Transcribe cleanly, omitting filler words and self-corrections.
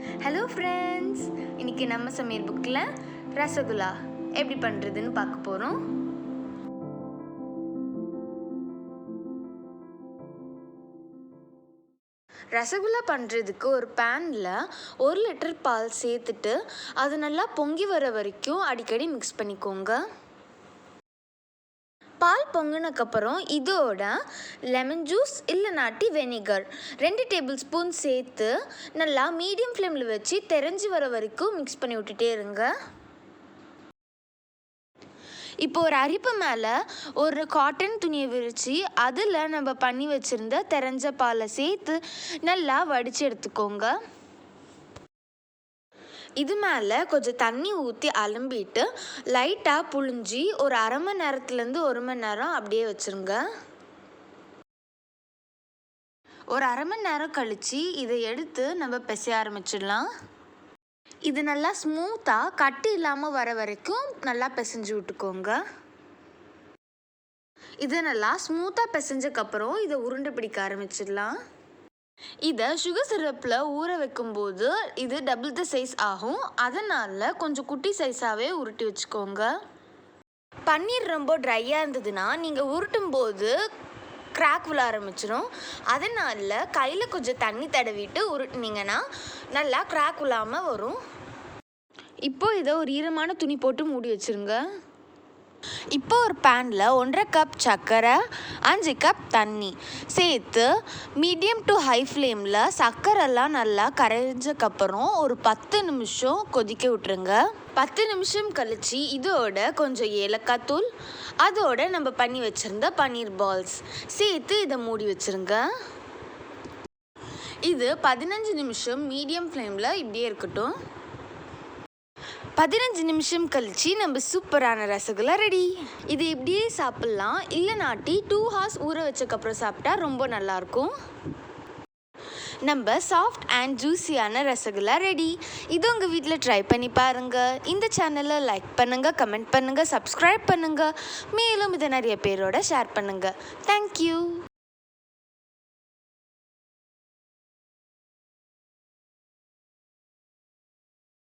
Hello friends, இன்றைக்கி நம்ம சமையல் புக்கில் ரசகுல்லா எப்படி பண்ணுறதுன்னு பார்க்க போகிறோம். ரசகுல்லா பண்ணுறதுக்கு ஒரு பேனில் 1 லிட்டர் பால் சேர்த்துட்டு அது நல்லா பொங்கி வர வரைக்கும் அடிக்கடி மிக்ஸ் பண்ணிக்கோங்க. பால் பொங்கினதுக்கப்புறம் இதோட லெமன் ஜூஸ் இல்லைனாட்டி வெனிகர் 2 டேபிள் ஸ்பூன் சேர்த்து நல்லா மீடியம் ஃப்ளேமில் வச்சு தெரிஞ்சு வர வரைக்கும் மிக்ஸ் பண்ணி விட்டுட்டே இருங்க. இப்போ ஒரு அரிப்பு மேலே ஒரு காட்டன் துணியை விரித்து அதில் நம்ம பண்ணி வச்சுருந்த தெரிஞ்ச பாலை சேர்த்து நல்லா வடித்து எடுத்துக்கோங்க. இது மேலே கொஞ்சம் தண்ணி ஊற்றி அலம்பிட்டு லைட்டாக புழிஞ்சி ஒரு அரை மணி நேரத்துலேருந்து 1 மணி நேரம் அப்படியே வச்சுருங்க. ஒரு அரை மணி நேரம் கழித்து இதை எடுத்து நம்ம பிசைய ஆரம்பிச்சிடலாம். இது நல்லா ஸ்மூத்தாக கட்டி இல்லாமல் வர வரைக்கும் நல்லா பிசைஞ்சு விட்டுக்கோங்க. இதை நல்லா ஸ்மூத்தாக பிசைஞ்சக்கப்புறம் இதை உருண்டை பிடிக்க ஆரம்பிச்சிடலாம். இதை சுகர் சிரப்பில் ஊற வைக்கும்போது இது டபுள் த சைஸ் ஆகும். அதனால் கொஞ்சம் குட்டி சைஸாகவே உருட்டி வச்சுக்கோங்க. பன்னீர் ரொம்ப ட்ரையாக இருந்ததுன்னா நீங்கள் உருட்டும் போது கிராக் விழ ஆரம்பிச்சிடும். அதனால் கையில் கொஞ்சம் தண்ணி தடவிட்டு உருட்டினீங்கன்னா நல்லா கிராக் விழாமல் வரும். இப்போது இதை ஒரு ஈரமான துணி போட்டு மூடி வச்சுருங்க. இப்போ ஒரு பேனில் 1.5 கப் சர்க்கரை 5 கப் தண்ணி சேர்த்து மீடியம் டு ஹை ஃப்ளேமில் சர்க்கரைலாம் நல்லா கரைஞ்சக்கப்புறம் ஒரு 10 நிமிஷம் கொதிக்க விட்டுருங்க. 10 நிமிஷம் கழித்து இதோட கொஞ்சம் ஏலக்காய் தூள் அதோட நம்ம பண்ணி வச்சுருந்த பன்னீர் பால்ஸ் சேர்த்து இதை மூடி வச்சுருங்க. இது 15 நிமிஷம் மீடியம் ஃப்ளேமில் இப்படியே இருக்கட்டும். 15 நிமிஷம் கழித்து நம்ம சூப்பரான ரசகுல்லா ரெடி. இது இப்படியே சாப்பிட்லாம், இல்லைனாட்டி 2 ஹார்ஸ் ஊற வச்சக்கப்புறம் சாப்பிட்டா ரொம்ப நல்லாயிருக்கும். நம்ம சாஃப்ட் அண்ட் ஜூஸியான ரசகுல்லா ரெடி. இது உங்கள் வீட்டில் ட்ரை பண்ணி பாருங்கள். இந்த சேனலை லைக் பண்ணுங்கள், கமெண்ட் பண்ணுங்கள், சப்ஸ்கிரைப் பண்ணுங்கள். மேலும் இதை நிறைய பேரோட ஷேர் பண்ணுங்கள். தேங்க்யூ.